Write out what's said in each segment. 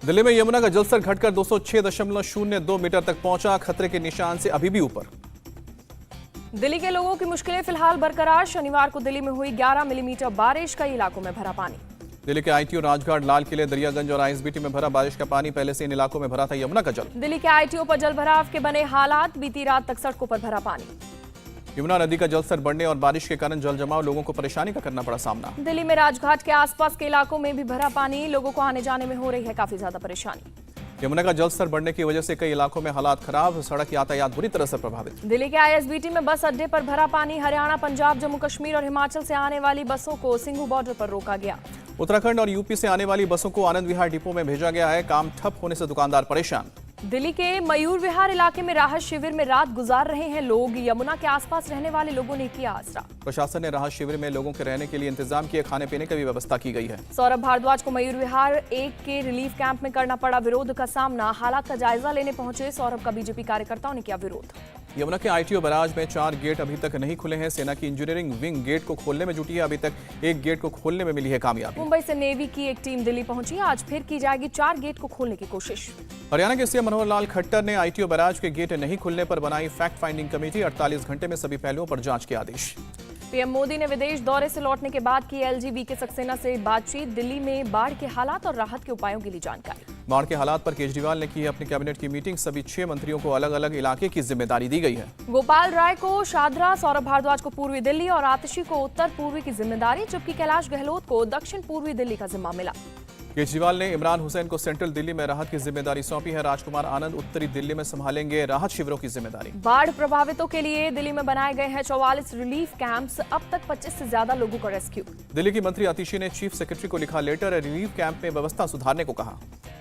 दिल्ली में यमुना का जलस्तर घटकर 206.02 मीटर तक पहुंचा, खतरे के निशान से अभी भी ऊपर। दिल्ली के लोगों की मुश्किलें फिलहाल बरकरार। शनिवार को दिल्ली में हुई 11 मिलीमीटर बारिश, कई इलाकों में भरा पानी। दिल्ली के आईटीओ, राजघाट, लाल किले, दरियागंज और आईएसबीटी में भरा बारिश का पानी। पहले से इन इलाकों में भरा था यमुना का जल। दिल्ली के आईटीओ पर जल भराव के बने हालात, बीती रात तक सड़कों पर भरा पानी। यमुना नदी का जलस्तर बढ़ने और बारिश के कारण जल जमाव, लोगों को परेशानी का करना पड़ा सामना। दिल्ली में राजघाट के आसपास के इलाकों में भी भरा पानी, लोगों को आने जाने में हो रही है काफी ज्यादा परेशानी। यमुना का जलस्तर बढ़ने की वजह से कई इलाकों में हालात खराब, सड़क यातायात बुरी तरह से प्रभावित। दिल्ली के आईएसबीटी में बस अड्डे पर भरा पानी। हरियाणा, पंजाब, जम्मू कश्मीर और हिमाचल से आने वाली बसों को सिंघू बॉर्डर पर रोका गया। उत्तराखंड और यूपी से आने वाली बसों को आनंद विहार डिपो में भेजा गया है। काम ठप होने से दुकानदार परेशान। दिल्ली के मयूर विहार इलाके में राहत शिविर में रात गुजार रहे हैं लोग। यमुना के आसपास रहने वाले लोगों ने किया आसरा। प्रशासन ने राहत शिविर में लोगों के रहने के लिए इंतजाम किए, खाने पीने की भी व्यवस्था की गई है। सौरभ भारद्वाज को मयूर विहार 1 के रिलीफ कैंप में करना पड़ा विरोध का सामना। हालात का जायजा लेने पहुंचे सौरभ का बीजेपी कार्यकर्ताओं ने किया विरोध। यमुना के आईटीओ बैराज में 4 गेट अभी तक नहीं खुले हैं। सेना की इंजीनियरिंग विंग गेट को खोलने में जुटी है। अभी तक 1 गेट को खोलने में मिली है कामयाबी। मुंबई से नेवी की एक टीम दिल्ली पहुंची। आज फिर की जाएगी 4 गेट को खोलने की कोशिश। हरियाणा के सीएम मनोहर लाल खट्टर ने आईटीओ बैराज के गेट नहीं खुलने पर बनाई फैक्ट फाइंडिंग कमेटी। 48 घंटे में सभी पहलुओं पर जांच के आदेश। पीएम मोदी ने विदेश दौरे से लौटने के बाद की एलजी सक्सेना से बातचीत। दिल्ली में बाढ़ के हालात और राहत के उपायों की ली जानकारी। बाढ़ के हालात पर केजरीवाल ने की है अपनी कैबिनेट की मीटिंग। सभी 6 मंत्रियों को अलग अलग इलाके की जिम्मेदारी दी गई है। गोपाल राय को शादरा, सौरभ भारद्वाज को पूर्वी दिल्ली और आतिशी को उत्तर पूर्वी की जिम्मेदारी, जबकि कैलाश गहलोत को दक्षिण पूर्वी दिल्ली का जिम्मा मिला। केजरीवाल ने इमरान हुसैन को सेंट्रल दिल्ली में राहत की जिम्मेदारी सौंपी है। राजकुमार आनंद उत्तरी दिल्ली में संभालेंगे राहत शिविरों की जिम्मेदारी। बाढ़ प्रभावितों के लिए दिल्ली में बनाए गए हैं 44 रिलीफ कैंप्स। अब तक 25 से ज्यादा लोगों को रेस्क्यू। दिल्ली की मंत्री आतिशी ने चीफ सेक्रेटरी को लिखा लेटर, रिलीफ कैंप में व्यवस्था सुधारने को कहा।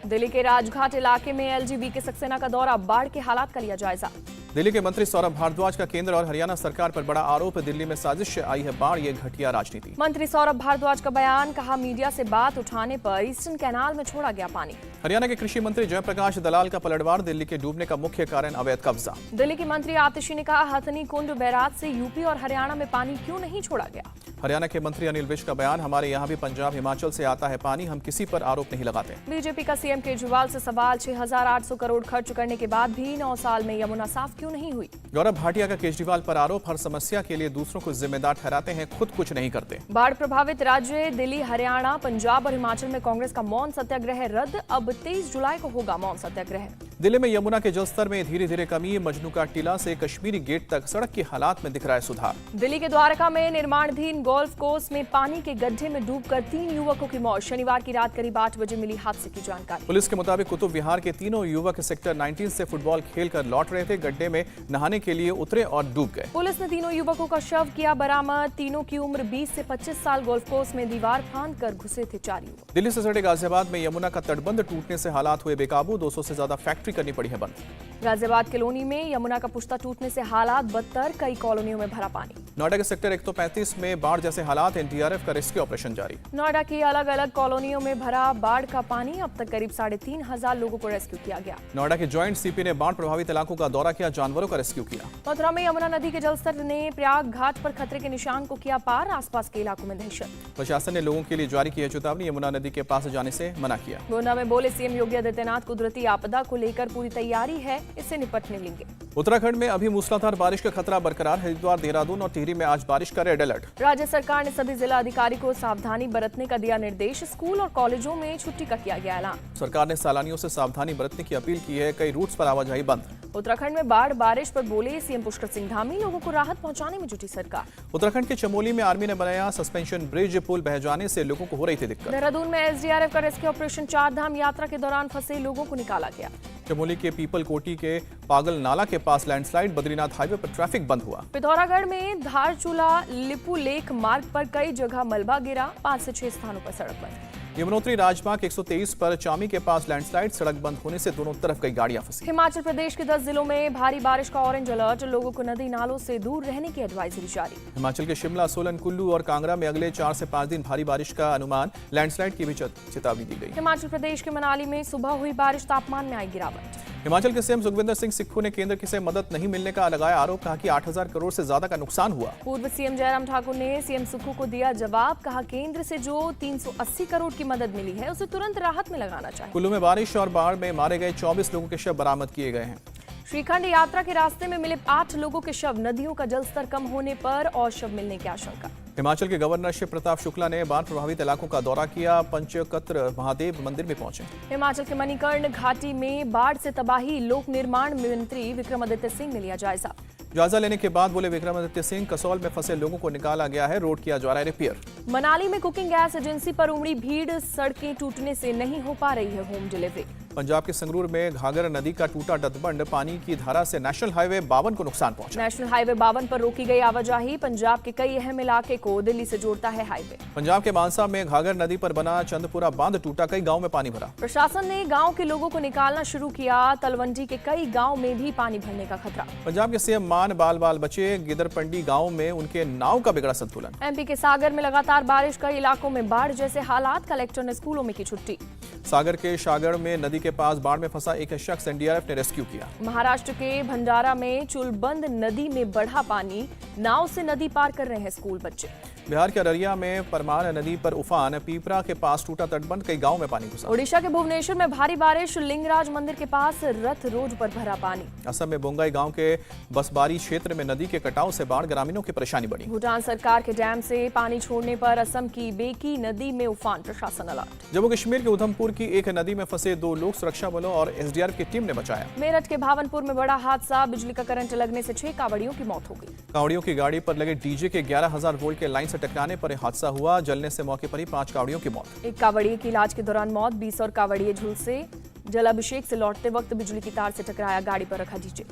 दिल्ली के राजघाट इलाके में एलजी सक्सेना का दौरा, बाढ़ के हालात का लिया जायजा। दिल्ली के मंत्री सौरभ भारद्वाज का केंद्र और हरियाणा सरकार पर बड़ा आरोप, दिल्ली में साजिश से आई है बाढ़, ये घटिया राजनीति। मंत्री सौरभ भारद्वाज का बयान, कहा मीडिया से बात उठाने पर ईस्टर्न कैनाल में छोड़ा गया पानी। हरियाणा के कृषि मंत्री जयप्रकाश दलाल का पलटवार, दिल्ली के डूबने का मुख्य कारण अवैध कब्जा। दिल्ली की मंत्री आतिशी ने कहा, हथनी कुंड बैराज से यूपी और हरियाणा में पानी क्यों नहीं छोड़ा गया। हरियाणा के मंत्री अनिल विज का बयान, हमारे यहाँ भी पंजाब हिमाचल से आता है पानी, हम किसी पर आरोप नहीं लगाते। बीजेपी का सीएम केजरीवाल से सवाल, 6,800 करोड़ खर्च करने के बाद भी 9 साल में यमुना साफ क्यों नहीं हुई। गौरव भाटिया का केजरीवाल पर आरोप, हर समस्या के लिए दूसरों को जिम्मेदार ठहराते हैं, खुद कुछ नहीं करते। बाढ़ प्रभावित राज्य दिल्ली, हरियाणा, पंजाब और हिमाचल में कांग्रेस का मौन सत्याग्रह रद्द। अब 23 जुलाई को होगा मौन सत्याग्रह। दिल्ली में यमुना के जलस्तर में धीरे धीरे कमी, मजनू का टीला से कश्मीरी गेट तक सड़क की हालात में दिख रहा है सुधार। दिल्ली के द्वारका में निर्माणाधीन गोल्फ कोर्स में पानी के गड्ढे में डूबकर 3 युवकों की मौत। शनिवार की रात करीब 8 बजे मिली हादसे की जानकारी। पुलिस के मुताबिक कुतुब विहार के तीनों युवक सेक्टर 19 से फुटबॉल खेलकर लौट रहे थे। गड्ढे में नहाने के लिए उतरे और डूब गए। पुलिस ने तीनों युवकों का शव किया बरामद। तीनों की उम्र 20 से 25 साल। गोल्फ कोर्स में दीवार फांद कर घुसे थे 4 युवक। दिल्ली से सटे गाजियाबाद में यमुना का तटबंध टूटने से हालात हुए बेकाबू, 200 से ज्यादा फैक्ट्री करनी पड़ी है बंद। गाजियाबाद कॉलोनी में यमुना का पुश्ता टूटने से हालात बदतर, कई कॉलोनियों में भरा पानी। नोएडा के सेक्टर 135 में बाढ़ जैसे हालात, एनडीआरएफ का रेस्क्यू ऑपरेशन जारी। नोएडा की अलग अलग कॉलोनियों में भरा बाढ़ का पानी, अब तक करीब 3,500 लोगों को रेस्क्यू किया गया। नोएडा के ज्वाइंट सीपी ने बाढ़ प्रभावित इलाकों का दौरा किया, जानवरों का रेस्क्यू किया। मथुरा में यमुना नदी के जलस्तर ने प्रयाग घाट पर खतरे के निशान को किया पार, आसपास के इलाकों में दहशत। प्रशासन ने लोगों के लिए जारी की है चेतावनी, यमुना नदी के पास जाने से मना किया। गोंडा में बोले सीएम योगी आदित्यनाथ, कुदरती आपदा को लेकर पूरी तैयारी है, इससे निपटने लेंगे। उत्तराखंड में अभी मूसलाधार बारिश का खतरा बरकरार, हरिद्वार, देहरादून और टिहरी में आज बारिश का रेड अलर्ट। राज्य सरकार ने सभी जिला अधिकारी को सावधानी बरतने का दिया निर्देश। स्कूल और कॉलेजों में छुट्टी का किया गया ऐलान। सरकार ने सैलानियों से सावधानी बरतने की अपील की है, कई रूट्स पर आवाजाही बंद। उत्तराखंड में बाढ़ बारिश पर बोले सीएम पुष्कर सिंह धामी, लोगों को राहत पहुंचाने में जुटी सरकार। उत्तराखंड के चमोली में आर्मी ने बनाया सस्पेंशन ब्रिज, पुल बह जाने से लोगों को हो रही थी दिक्कत। देहरादून में एसडीआरएफ का रेस्क्यू ऑपरेशन, 4 धाम यात्रा के दौरान फंसे लोगों को निकाला गया। चमोली के पीपल कोटी के पागल नाला के पास लैंडस्लाइड, बद्रीनाथ हाईवे पर ट्रैफिक बंद हुआ। पिथौरागढ़ में धारचूला लिपू लेक मार्ग पर कई जगह मलबा गिरा, 5 से 6 स्थानों पर सड़क बंद। यमुनोत्री राजमार्ग 123 पर चामी के पास लैंडस्लाइड, सड़क बंद होने से दोनों तरफ कई गाड़ियां फंसी। हिमाचल प्रदेश के 10 जिलों में भारी बारिश का ऑरेंज अलर्ट, लोगों को नदी नालों से दूर रहने की एडवाइजरी जारी। हिमाचल के शिमला, सोलन, कुल्लू और कांगड़ा में अगले 4 से 5 दिन भारी बारिश का अनुमान, लैंडस्लाइड की भी चेतावनी दी गई। हिमाचल प्रदेश के मनाली में सुबह हुई बारिश, तापमान में आई गिरावट। हिमाचल के सीएम सुखविंदर सिंह सिक्खू ने केंद्र से मदद नहीं मिलने का लगाया आरोप, कहा कि 8,000 करोड़ से ज्यादा का नुकसान हुआ। पूर्व सीएम जयराम ठाकुर ने सीएम सुक्खू को दिया जवाब, कहा केंद्र से जो 380 करोड़ की मदद मिली है उसे तुरंत राहत में लगाना चाहिए। कुल्लू में बारिश और बाढ़ में मारे गए 24 लोगों के शव बरामद किए गए हैं। श्रीखंड यात्रा के रास्ते में मिले 8 लोगों के शव, नदियों का जलस्तर कम होने पर और शव मिलने की आशंका। हिमाचल के गवर्नर शिव प्रताप शुक्ला ने बाढ़ प्रभावित इलाकों का दौरा किया, पंचकत्र महादेव मंदिर में पहुंचे। हिमाचल के मणिकर्ण घाटी में बाढ़ से तबाही, लोक निर्माण मंत्री विक्रमादित्य सिंह ने लिया जायजा। जायजा लेने के बाद बोले विक्रमादित्य सिंह, कसौल में फंसे लोगों को निकाला गया है, रोड किया जा रहा है रिपेयर। मनाली में कुकिंग गैस एजेंसी पर उमड़ी भीड़, सड़कें टूटने से नहीं हो पा रही है होम डिलीवरी। पंजाब के संगरूर में घाघर नदी का टूटा तटबंध, पानी की धारा से नेशनल हाईवे 52 को नुकसान पहुंचा। नेशनल हाईवे 52 पर रोकी गई आवाजाही, पंजाब के कई अहम इलाके को दिल्ली से जोड़ता है हाईवे। पंजाब के मानसा में घाघर नदी पर बना चंदपुरा बांध टूटा, कई गांव में पानी भरा। प्रशासन ने गांव के लोगों को निकालना शुरू किया, तलवंडी के कई गांव में भी पानी भरने का खतरा। पंजाब के सीएम मान बाल बाल बचे, गिदरपंडी गांव में उनके नाव का बिगड़ा संतुलन। एमपी के सागर में लगातार बारिश, कई इलाकों में बाढ़ जैसे हालात, कलेक्टर ने स्कूलों में की छुट्टी। सागर के शागड़ में नदी के पास बाढ़ में फंसा एक शख्स एनडीआरएफ ने रेस्क्यू किया। महाराष्ट्र के भंडारा में चुलबंद नदी में बढ़ा पानी, नाव से नदी पार कर रहे हैं स्कूल बच्चे। बिहार के अररिया में परमान नदी पर उफान, पीपरा के पास टूटा तटबंध, कई गांव में पानी घुसा। ओडिशा के भुवनेश्वर में भारी बारिश, लिंगराज मंदिर के पास रथ रोड पर भरा पानी। असम में बोंगाई गांव के बसबारी क्षेत्र में नदी के कटाव से बाढ़, ग्रामीणों की परेशानी बढ़ी। भूटान सरकार के डैम से पानी छोड़ने पर असम की बेकी नदी में उफान, प्रशासन अलर्ट। जम्मू कश्मीर के उधमपुर की एक नदी में फंसे 2 लोग सुरक्षा बलों और एसडीआरएफ की टीम ने बचाया। मेरठ के भावनपुर में बड़ा हादसा, बिजली का करंट लगने से 6 कांवड़ियों की मौत हो गई। कांवड़ियों की गाड़ी पर लगे डीजे के 11,000 वोल्ट के लाइन से टकराने पर हादसा हुआ, जलने से मौके पर ही 5 कांवड़ियों की मौत। एक कांवड़िए की इलाज के दौरान मौत, 20 और कांवड़िए झुलसे। जलाभिषेक से लौटते वक्त बिजली की तार से टकराया, गाड़ी पर रखा डीजे।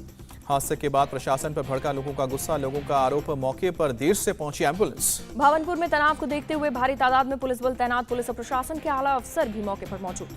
हादसे के बाद प्रशासन पर भड़का लोगों का गुस्सा, लोगों का आरोप, मौके पर देर से पहुंची एम्बुलेंस। भावनपुर में तनाव को देखते हुए भारी तादाद में पुलिस बल तैनात, पुलिस और प्रशासन के आला अफसर भी मौके पर मौजूद।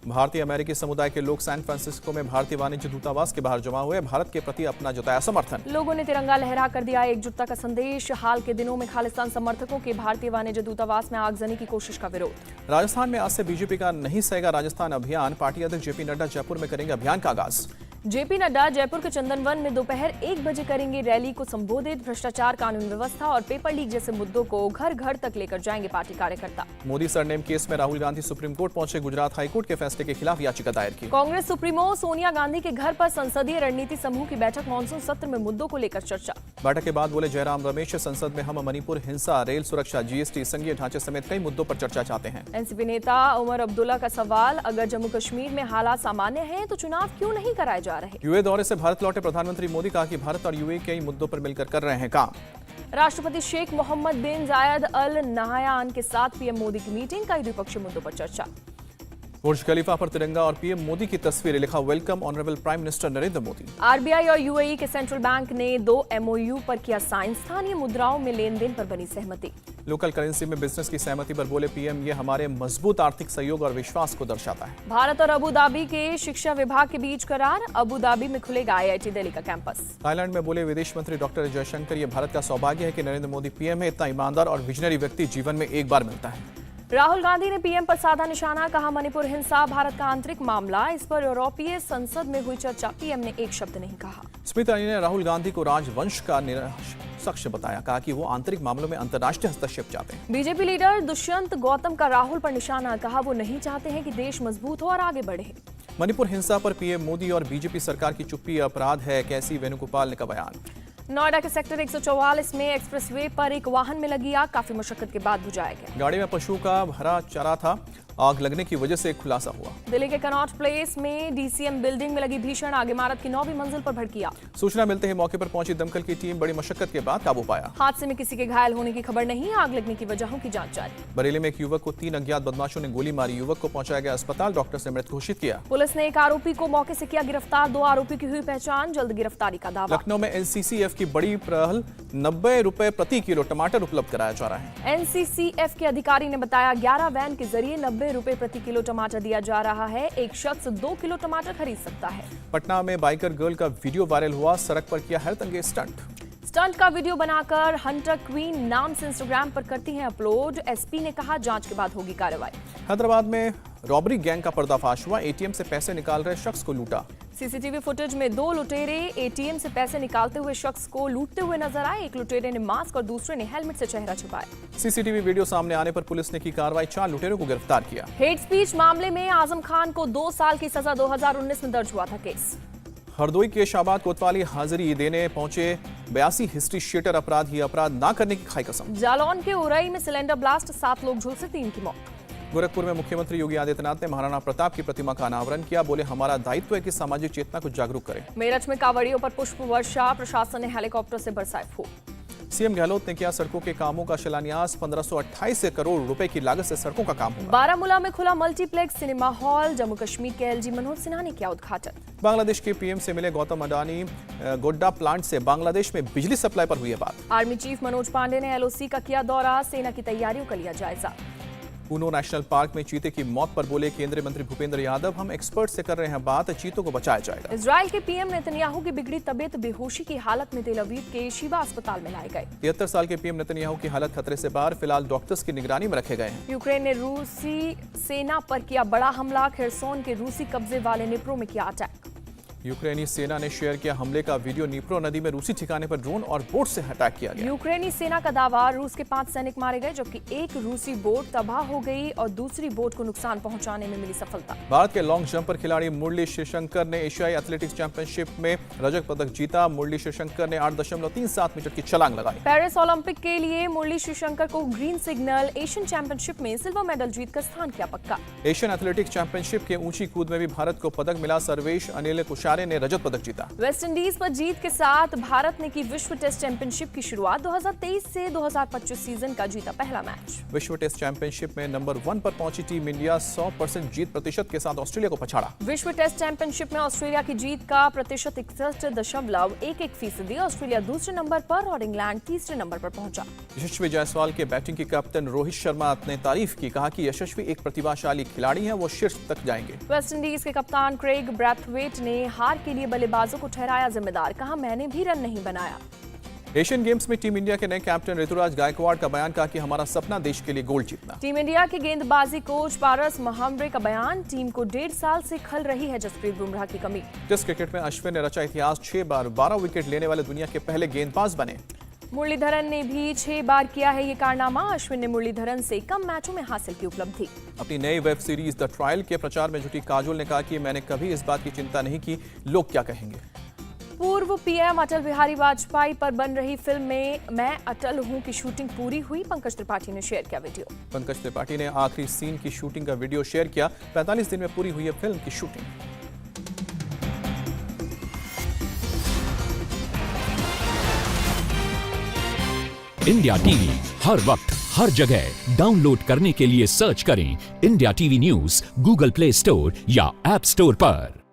भारतीय अमेरिकी समुदाय के लोग सैन फ्रांसिस्को में भारतीय वाणिज्य दूतावास के बाहर जमा हुए, भारत के प्रति अपना जताया समर्थन। लोगों ने तिरंगा लहरा कर दिया एकजुटता का संदेश। हाल के दिनों में खालिस्तान समर्थकों के भारतीय वाणिज्य दूतावास में आगजनी की कोशिश का विरोध। राजस्थान में आज से बीजेपी का नहीं सहेगा राजस्थान अभियान, पार्टी अध्यक्ष जेपी नड्डा जयपुर में करेंगे अभियान का आगाज। जेपी नड्डा जयपुर के चंदनवन में दोपहर 1 बजे करेंगे रैली को संबोधित। भ्रष्टाचार, कानून व्यवस्था और पेपर लीक जैसे मुद्दों को घर घर तक लेकर जाएंगे पार्टी कार्यकर्ता। मोदी सरनेम केस में राहुल गांधी सुप्रीम कोर्ट पहुंचे, गुजरात हाईकोर्ट के फैसले के खिलाफ याचिका दायर की। कांग्रेस सुप्रीमो सोनिया गांधी के घर पर संसदीय रणनीति समूह की बैठक, मानसून सत्र में मुद्दों को लेकर चर्चा। बैठक के बाद बोले जयराम रमेश, संसद में हम मणिपुर हिंसा, रेल सुरक्षा, जीएसटी, संघीय ढांचे समेत कई मुद्दों पर चर्चा चाहते हैं। एनसीपी नेता उमर अब्दुल्ला का सवाल, अगर जम्मू कश्मीर में हालात सामान्य हैं तो चुनाव क्यों नहीं कराए जा रहे। यूए दौरे से भारत लौटे प्रधानमंत्री मोदी, कहा कि भारत और यूए कई मुद्दों पर मिलकर कर रहे हैं काम। राष्ट्रपति शेख मोहम्मद बिन जायद अल नहयान के साथ पीएम मोदी की मीटिंग, कई द्विपक्षीय मुद्दों पर चर्चा। बुर्ज खलीफा पर तिरंगा और पीएम मोदी की तस्वीरें, लिखा welcome honourable prime minister Narendra Modi. RBI और यूएई के सेंट्रल बैंक ने 2 एमओयू पर किया साइन, स्थानीय मुद्राओं में लेन देन पर बनी सहमति। लोकल करेंसी में बिजनेस की सहमति पर बोले पीएम, ये हमारे मजबूत आर्थिक सहयोग और विश्वास को दर्शाता है। भारत और अबू धाबी के शिक्षा विभाग के बीच करार, अबू धाबी में खुलेगा आईआईटी दिल्ली का कैंपस। थाईलैंड में बोले विदेश मंत्री डॉक्टर जयशंकर, ये भारत का सौभाग्य है कि नरेंद्र मोदी पीएम है, इतना ईमानदार और विजनरी व्यक्ति जीवन में एक बार मिलता है। राहुल गांधी ने पीएम पर साधा निशाना, कहा मणिपुर हिंसा भारत का आंतरिक मामला, इस पर यूरोपीय संसद में हुई चर्चा, पीएम ने एक शब्द नहीं कहा। स्मृति ईरानी ने राहुल गांधी को राजवंश का शख्स बताया, कहा कि वो आंतरिक मामलों में अंतर्राष्ट्रीय हस्तक्षेप चाहते हैं। बीजेपी लीडर दुष्यंत गौतम का राहुल पर निशाना, कहा वो नहीं चाहते हैं कि देश मजबूत हो और आगे बढ़े। मणिपुर हिंसा पर पीएम मोदी और बीजेपी सरकार की चुप्पी अपराध है, कैसी वेणुगोपाल ने का बयान। नोएडा के सेक्टर 144 में एक्सप्रेसवे पर एक वाहन में लगी आग, काफी मशक्कत के बाद बुझाया गया। गाड़ी में पशु का भरा चारा था, आग लगने की वजह से खुलासा हुआ। दिल्ली के कनॉट प्लेस में डीसीएम बिल्डिंग में लगी भीषण आग, इमारत की 9वीं मंजिल पर भड़की आग। सूचना मिलते ही मौके पर पहुंची दमकल की टीम बड़ी मशक्कत के बाद काबू पाया। हादसे में किसी के घायल होने की खबर नहीं, आग लगने की वजहों की जांच जारी। बरेली में एक युवक को 3 अज्ञात बदमाशों ने गोली मारी, युवक को पहुंचाया गया अस्पताल, डॉक्टर ने मृत घोषित किया। पुलिस ने एक आरोपी को मौके से किया गिरफ्तार, 2 आरोपी की हुई पहचान, जल्द गिरफ्तारी का दावा। लखनऊ में एनसीसीएफ की बड़ी पहल, 90 रुपए प्रति किलो टमाटर उपलब्ध कराया जा रहा है। एनसीसीएफ के अधिकारी ने बताया 11 वैन के जरिए 90 रुपए प्रति किलो टमाटर दिया जा रहा है, एक शख्स 2 किलो टमाटर खरीद सकता है। पटना में बाइकर गर्ल का वीडियो वायरल हुआ, सड़क पर किया हैरतअंगेज स्टंट का वीडियो बनाकर हंटर क्वीन नाम से इंस्टाग्राम पर करती हैं अपलोड, एसपी ने कहा जांच के बाद होगी कार्रवाई। हैदराबाद में रॉबरी गैंग का पर्दाफाश हुआ, एटीएम से पैसे निकाल रहे शख्स को लूटा। सीसीटीवी फुटेज में 2 लुटेरे एटीएम से पैसे निकालते हुए शख्स को लूटते हुए नजर आए। एक लुटेरे ने मास्क और दूसरे ने हेलमेट से चेहरा छुपाया। सीसीटीवी वीडियो सामने आने पर पुलिस ने की कार्रवाई, 4 लुटेरों को गिरफ्तार किया। हेट स्पीच मामले में आजम खान को 2 साल की सजा 2019 में दर्ज हुआ था केस। हरदोई के शाबाद कोतवाली हाजिरी देने पहुंचे 82 हिस्ट्री शीटर अपराधी अपराध न करने की खाई कसम। जालौन के उरई में सिलेंडर ब्लास्ट, 7 लोग झुलसे, 3 की मौत। गोरखपुर में मुख्यमंत्री योगी आदित्यनाथ ने महाराणा प्रताप की प्रतिमा का अनावरण किया। बोले, हमारा दायित्व है कि सामाजिक चेतना को जागरूक करें। मेरठ में कांवड़ियों पर पुष्प वर्षा, प्रशासन ने हेलीकॉप्टर से बरसाए फूल। सीएम गहलोत ने किया सड़कों के कामों का शिलान्यास। 1528 करोड़ रुपए की लागत से सड़कों का काम होगा। बारामूला में खुला multiplex cinema hall, Jammu Kashmir के एलजी मनोज सिन्हा ने किया उद्घाटन। बांग्लादेश के पीएम से मिले गौतम अडानी। गोड्डा प्लांट से बांग्लादेश में बिजली सप्लाई पर हुई है बात। आर्मी चीफ मनोज पांडे ने एलओसी का किया दौरा, सेना की तैयारियों का लिया जायजा। ऊनो नेशनल पार्क में चीते की मौत पर बोले केंद्रीय मंत्री भूपेंद्र यादव, हम एक्सपर्ट से कर रहे हैं बात, चीतों को बचाया जाएगा। इजराइल के पीएम नेतन्याहू की बिगड़ी तबीयत, बेहोशी की हालत में तेल अवीव के शिवा अस्पताल में लाए गए। 73 साल के पीएम नेतन्याहू की हालत खतरे से बाहर, फिलहाल डॉक्टर्स की निगरानी में रखे गए हैं। यूक्रेन ने रूसी सेना पर किया बड़ा हमला, खेरसोन के रूसी कब्जे वाले निप्रो में किया अटैक। यूक्रेनी सेना ने शेयर किया हमले का वीडियो, निप्रो नदी में रूसी ठिकाने पर ड्रोन और बोट से अटैक किया गया। यूक्रेनी सेना का दावा, रूस के 5 सैनिक मारे गए, जबकि एक रूसी बोट तबाह हो गई और दूसरी बोट को नुकसान पहुंचाने में मिली सफलता। भारत के लॉन्ग जंपर खिलाड़ी मुरली श्रीशंकर ने एशियाई एथलेटिक्स चैंपियनशिप में रजत पदक जीता। मुरली श्रीशंकर ने 8.37 मीटर की छलांग लगाई। पेरिस ओलंपिक के लिए मुरली श्रीशंकर को ग्रीन सिग्नल, एशियन चैंपियनशिप में सिल्वर मेडल जीतकर स्थान किया पक्का। एशियन एथलेटिक्स चैंपियनशिप के ऊंची कूद में भी भारत को पदक मिला। सर्वेश अनिल कुशारे ने रजत पदक जीता। वेस्ट इंडीज पर जीत के साथ भारत ने की विश्व टेस्ट चैंपियनशिप की शुरुआत। 2023 से 2025 सीजन का जीता पहला मैच। विश्व टेस्ट चैंपियनशिप में नंबर 1 पर पहुंची टीम इंडिया 100% जीत प्रतिशत के साथ ऑस्ट्रेलिया को पछाड़ा। विश्व टेस्ट चैंपियनशिप में ऑस्ट्रेलिया की जीत का प्रतिशत 61.11%। ऑस्ट्रेलिया दूसरे नंबर पर और इंग्लैंड तीसरे नंबर पर पहुंचा। यशस्वी जायसवाल के बैटिंग की कैप्टन रोहित शर्मा ने तारीफ की, कहा कि यशस्वी एक प्रतिभाशाली खिलाड़ी हैं, वो शीर्ष तक जाएंगे। वेस्ट इंडीज के कप्तान क्रेग ब्रैथवेट ने हार के लिए बल्लेबाजों को ठहराया जिम्मेदार, कहा मैंने भी रन नहीं बनाया। एशियन गेम्स में टीम इंडिया के नए कैप्टन ऋतुराज गायकवाड़ का बयान, कहा कि हमारा सपना देश के लिए गोल्ड जीतना। टीम इंडिया के गेंदबाजी कोच पारस महाम्बरे का बयान, टीम को 1.5 साल से खल रही है जसप्रीत बुमराह की कमी। टेस्ट क्रिकेट में अश्विन ने रचा इतिहास, 6 बार 12 विकेट लेने वाले दुनिया के पहले गेंदबाज बने। मुरलीधरन ने भी 6 बार किया है ये कारनामा। अश्विन ने मुरलीधरन से कम मैचों में हासिल की उपलब्धि। अपनी नई वेब सीरीज द ट्रायल के प्रचार में जुटी काजोल ने कहा कि मैंने कभी इस बात की चिंता नहीं की लोग क्या कहेंगे। पूर्व पीएम अटल बिहारी वाजपेयी पर बन रही फिल्म में मैं अटल हूं की शूटिंग पूरी हुई, पंकज त्रिपाठी ने शेयर किया वीडियो। पंकज त्रिपाठी ने आखिरी सीन की शूटिंग का वीडियो शेयर किया। 45 दिन में पूरी हुई है फिल्म की शूटिंग। इंडिया टीवी हर वक्त हर जगह डाउनलोड करने के लिए सर्च करें India TV news Google play store या ऐप स्टोर पर।